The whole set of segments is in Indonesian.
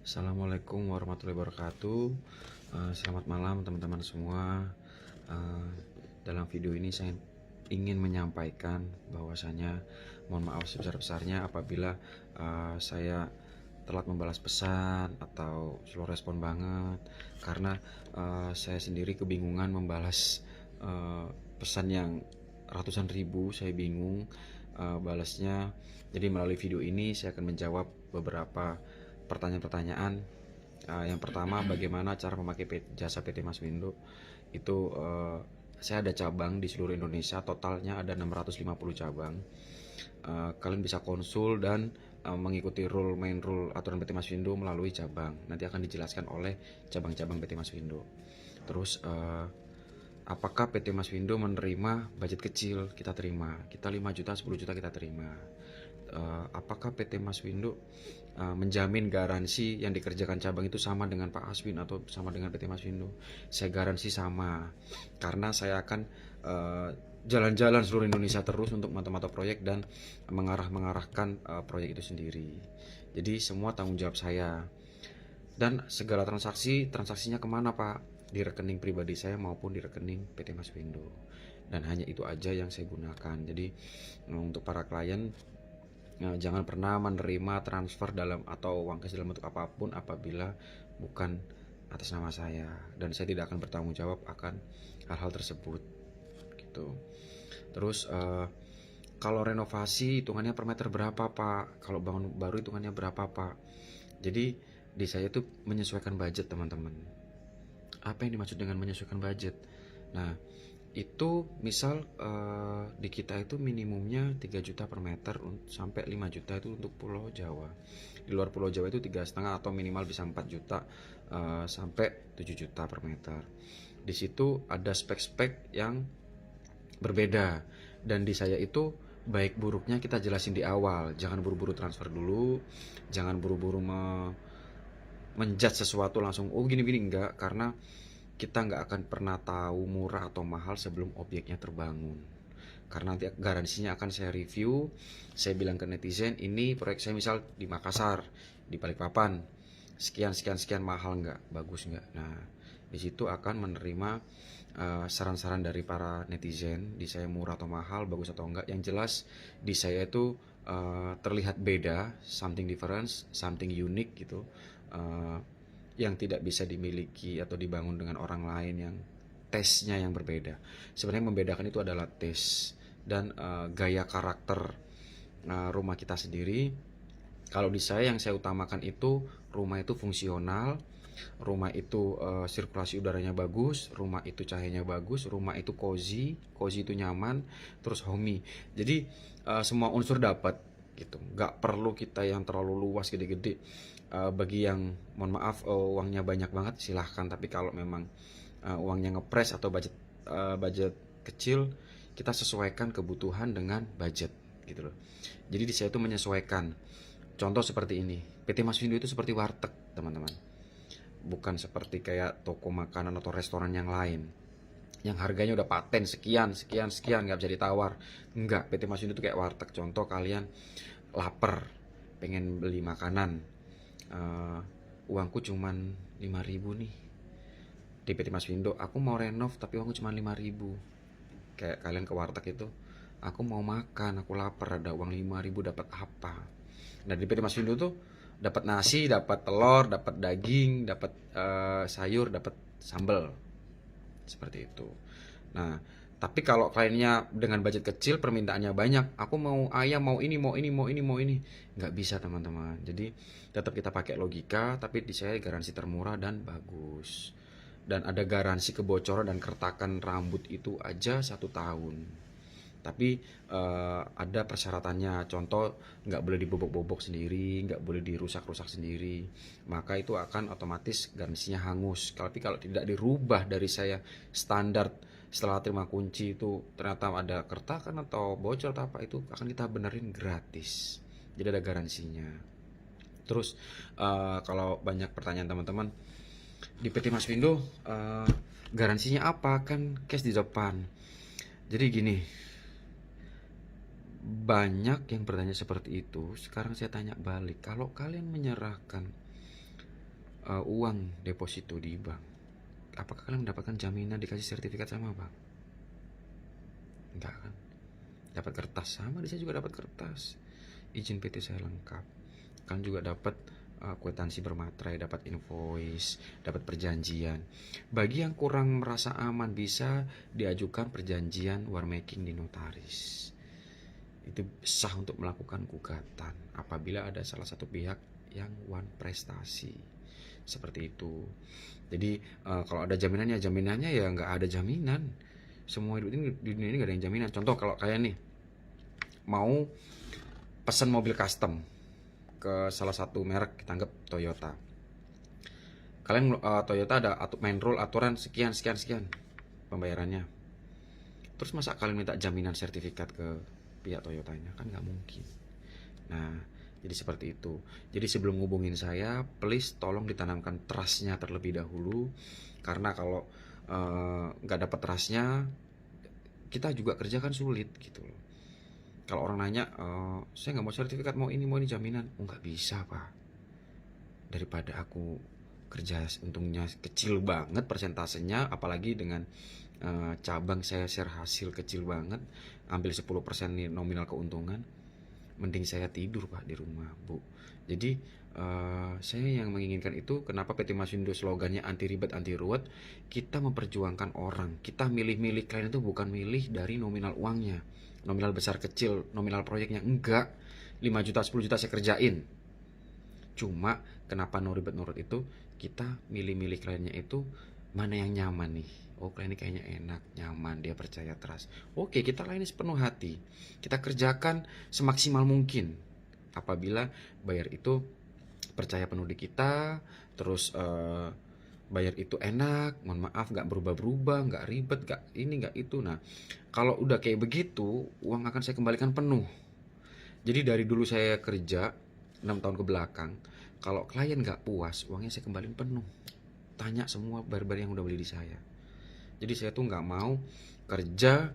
Assalamualaikum warahmatullahi wabarakatuh. Selamat malam teman-teman semua. Eh, Dalam video ini saya ingin menyampaikan bahwasanya mohon maaf sebesar-besarnya apabila saya telat membalas pesan atau slow respon banget, karena saya sendiri kebingungan membalas pesan yang ratusan ribu. Saya bingung balasnya. Jadi melalui video ini saya akan menjawab beberapa pertanyaan-pertanyaan. Yang pertama, bagaimana cara memakai jasa PT Mas Windo? Itu saya ada cabang di seluruh Indonesia, totalnya ada 650 cabang. Kalian bisa konsul dan mengikuti main rule aturan PT Mas Windo melalui cabang. Nanti akan dijelaskan oleh cabang-cabang PT Mas Windo. Terus apakah PT Mas Windo menerima budget kecil? Kita terima. Kita 5 juta, 10 juta kita terima. Apakah PT Mas Windo menjamin garansi yang dikerjakan cabang itu sama dengan Pak Aswin atau sama dengan PT Mas Windo? Saya garansi sama, karena saya akan jalan-jalan seluruh Indonesia terus untuk mata-mata proyek dan mengarahkan proyek itu sendiri. Jadi semua tanggung jawab saya, dan segala transaksinya kemana Pak? Di rekening pribadi saya maupun di rekening PT Mas Windo, dan hanya itu aja yang saya gunakan. Jadi untuk para klien, jangan pernah menerima transfer dalam atau uang cash dalam bentuk apapun apabila bukan atas nama saya, dan saya tidak akan bertanggung jawab akan hal-hal tersebut gitu. Terus kalau renovasi hitungannya per meter berapa Pak? Kalau bangun baru hitungannya berapa Pak? Jadi di saya itu menyesuaikan budget teman-teman. Apa yang dimaksud dengan menyesuaikan budget? Nah, itu misal di kita itu minimumnya 3 juta per meter sampai 5 juta itu untuk Pulau Jawa. Di luar Pulau Jawa itu 3,5 atau minimal bisa 4 juta sampai 7 juta per meter. Di situ ada spek-spek yang berbeda, dan di saya itu baik buruknya kita jelasin di awal. Jangan buru-buru transfer dulu, jangan buru-buru menjudge sesuatu langsung oh gini-gini, enggak, karena kita nggak akan pernah tahu murah atau mahal sebelum objeknya terbangun. Karena nanti garansinya akan saya review, saya bilang ke netizen, ini proyek saya misal di Makassar, di Balikpapan, sekian sekian sekian, mahal nggak, bagus nggak. Nah, di situ akan menerima saran-saran dari para netizen, di saya murah atau mahal, bagus atau enggak. Yang jelas di saya itu terlihat beda, something difference, something unique gitu, yang tidak bisa dimiliki atau dibangun dengan orang lain yang tesnya yang berbeda. Sebenarnya yang membedakan itu adalah tes dan gaya karakter rumah kita sendiri. Kalau di saya yang saya utamakan itu rumah itu fungsional, rumah itu sirkulasi udaranya bagus, rumah itu cahayanya bagus, rumah itu cozy, cozy itu nyaman, terus homey. Jadi semua unsur dapat gitu. Nggak perlu kita yang terlalu luas gede-gede. Bagi yang mohon maaf uangnya banyak banget silahkan, tapi kalau memang uangnya ngepres atau budget kecil, kita sesuaikan kebutuhan dengan budget gitu loh. Jadi di saya itu menyesuaikan. Contoh seperti ini, PT Mas Windo itu seperti warteg teman-teman, bukan seperti kayak toko makanan atau restoran yang lain yang harganya udah paten sekian sekian sekian nggak bisa ditawar. Enggak, PT Mas Windo itu kayak warteg. Contoh kalian lapar pengen beli makanan, uangku cuman 5.000 nih di PT Mas Windo, aku mau renov tapi uangku cuma 5.000. Kayak kalian ke warteg itu, aku mau makan, aku lapar, ada uang 5.000 dapat apa? Nah di PT Mas Windo tuh dapat nasi, dapat telur, dapat daging, dapat sayur, dapat sambal, seperti itu. Nah, tapi kalau kliennya dengan budget kecil, permintaannya banyak, aku mau ayam, mau ini, mau ini, mau ini, mau ini, nggak bisa teman-teman. Jadi tetap kita pakai logika, tapi di saya garansi termurah dan bagus. Dan ada garansi kebocoran dan keretakan rambut itu aja 1 tahun. Tapi ada persyaratannya. Contoh, nggak boleh dibobok-bobok sendiri, nggak boleh dirusak-rusak sendiri. Maka itu akan otomatis garansinya hangus. Tapi kalau tidak dirubah dari saya standar, setelah terima kunci itu ternyata ada keretakan atau bocor atau apa, itu akan kita benerin gratis. Jadi ada garansinya. Terus kalau banyak pertanyaan teman-teman, di PT Mas Windo garansinya apa? Kan cash di depan. Jadi gini, banyak yang bertanya seperti itu. Sekarang saya tanya balik, kalau kalian menyerahkan uang deposito di bank, apakah kalian mendapatkan jaminan dikasih sertifikat sama bank? Enggak kan? Dapat kertas, sama saya juga dapat kertas, izin PT saya lengkap. Kalian juga dapat kwitansi bermaterai, dapat invoice, dapat perjanjian. Bagi yang kurang merasa aman, bisa diajukan perjanjian war making di notaris. Itu sah untuk melakukan gugatan apabila ada salah satu pihak yang wan prestasi, seperti itu. Jadi kalau ada jaminannya, ya nggak ada jaminan. Semua hidup ini, di dunia ini nggak ada yang jaminan. Contoh, kalau kalian nih mau pesan mobil custom ke salah satu merek, kita anggap Toyota. Kalian Toyota ada main rule aturan sekian pembayarannya. Terus masa kalian minta jaminan sertifikat ke pihak Toyotanya? Kan nggak mungkin. Nah, jadi seperti itu. Jadi sebelum ngubungin saya, please tolong ditanamkan trustnya terlebih dahulu. Karena kalau nggak dapat trustnya, kita juga kerja kan sulit gitu loh. Kalau orang nanya, saya nggak mau sertifikat, mau ini jaminan. Oh, nggak bisa Pak. Daripada aku kerja untungnya kecil banget persentasenya, apalagi dengan cabang saya share hasil kecil banget, ambil 10% nominal keuntungan, mending saya tidur Pak di rumah Bu. Jadi saya yang menginginkan itu. Kenapa PT Masindo slogannya anti ribet anti ruwet? Kita memperjuangkan orang, kita milih-milih klien itu bukan milih dari nominal uangnya, nominal besar kecil, nominal proyeknya, enggak. 5 juta 10 juta saya kerjain. Cuma kenapa no ribet nurut itu, kita milih-milih kliennya itu mana yang nyaman nih. Oh, klien ini kayaknya enak, nyaman, dia percaya, trust. Oke, kita layani sepenuh hati, kita kerjakan semaksimal mungkin. Apabila bayar itu percaya penuh di kita, terus bayar itu enak, mohon maaf, nggak berubah-berubah, nggak ribet, nggak ini nggak itu. Nah, kalau udah kayak begitu, uang akan saya kembalikan penuh. Jadi dari dulu saya kerja 6 tahun ke belakang, kalau klien nggak puas, uangnya saya kembaliin penuh. Tanya semua barber yang udah beli di saya. Jadi saya tuh nggak mau kerja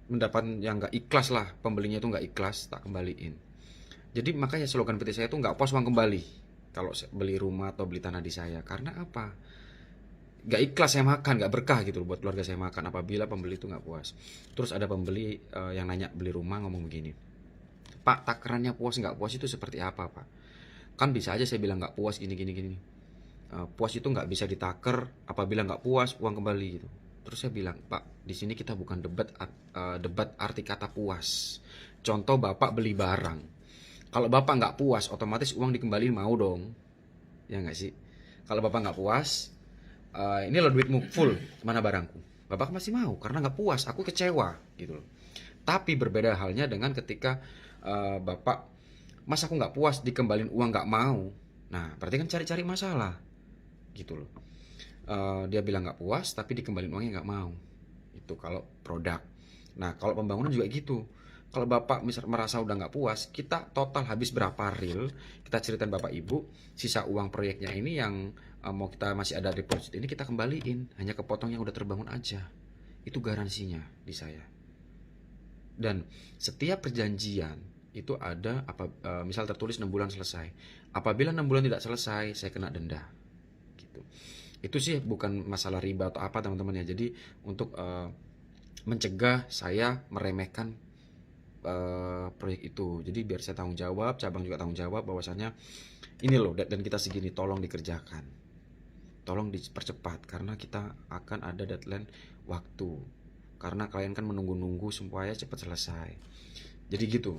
mendapat yang nggak ikhlas lah, pembelinya itu nggak ikhlas, tak kembaliin. Jadi makanya slogan PT saya tuh nggak puas uang kembali kalau beli rumah atau beli tanah di saya. Karena apa? Nggak ikhlas saya makan, nggak berkah gitu buat keluarga saya makan apabila pembeli itu nggak puas. Terus ada pembeli yang nanya beli rumah ngomong begini, Pak, takarannya puas nggak puas itu seperti apa Pak? Kan bisa aja saya bilang nggak puas gini. Puas itu nggak bisa ditaker, apabila nggak puas uang kembali gitu. Terus saya bilang, Pak, di sini kita bukan debat arti kata puas. Contoh Bapak beli barang, kalau Bapak nggak puas, otomatis uang dikembaliin mau dong, ya nggak sih? Kalau Bapak nggak puas, ini lo duitmu full, mana barangku? Bapak masih mau karena nggak puas, aku kecewa gitu loh. Tapi berbeda halnya dengan ketika Bapak, Mas aku nggak puas dikembalin uang nggak mau. Nah berarti kan cari-cari masalah gitu loh. Dia bilang nggak puas tapi dikembalin uangnya nggak mau. Itu kalau produk. Nah kalau pembangunan juga gitu. Kalau Bapak misal merasa udah nggak puas, kita total habis berapa real, kita ceritain Bapak Ibu, sisa uang proyeknya ini yang mau kita masih ada deposit ini kita kembaliin, hanya kepotong yang udah terbangun aja. Itu garansinya di saya. Dan setiap perjanjian itu ada misal tertulis 6 bulan selesai. Apabila 6 bulan tidak selesai, saya kena denda. Gitu. Itu sih bukan masalah riba atau apa teman-teman ya. Jadi untuk mencegah saya meremehkan proyek itu. Jadi biar saya tanggung jawab, cabang juga tanggung jawab bahwasanya ini loh dan kita segini, tolong dikerjakan. Tolong dipercepat karena kita akan ada deadline waktu. Karena klien kan menunggu-nunggu supaya cepat selesai. Jadi gitu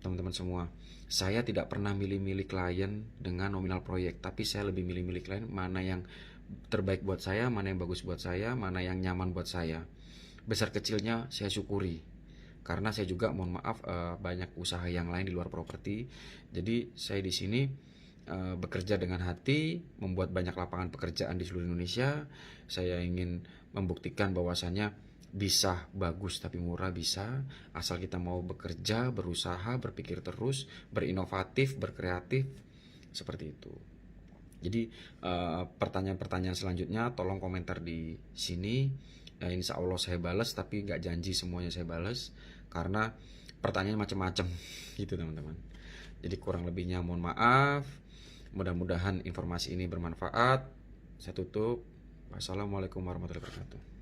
teman-teman semua, saya tidak pernah milih-milih klien dengan nominal proyek, tapi saya lebih milih-milih klien mana yang terbaik buat saya, mana yang bagus buat saya, mana yang nyaman buat saya. Besar kecilnya saya syukuri, karena saya juga mohon maaf banyak usaha yang lain di luar properti. Jadi saya di sini bekerja dengan hati, membuat banyak lapangan pekerjaan di seluruh Indonesia. Saya ingin membuktikan bahwasannya bisa bagus tapi murah, bisa asal kita mau bekerja, berusaha, berpikir terus, berinovatif, berkreatif, seperti itu. Jadi pertanyaan-pertanyaan selanjutnya tolong komentar di sini. Insya Allah saya balas, tapi nggak janji semuanya saya balas karena pertanyaan macam-macam gitu teman-teman. Jadi kurang lebihnya mohon maaf. Mudah-mudahan informasi ini bermanfaat. Saya tutup. Wassalamualaikum warahmatullahi wabarakatuh.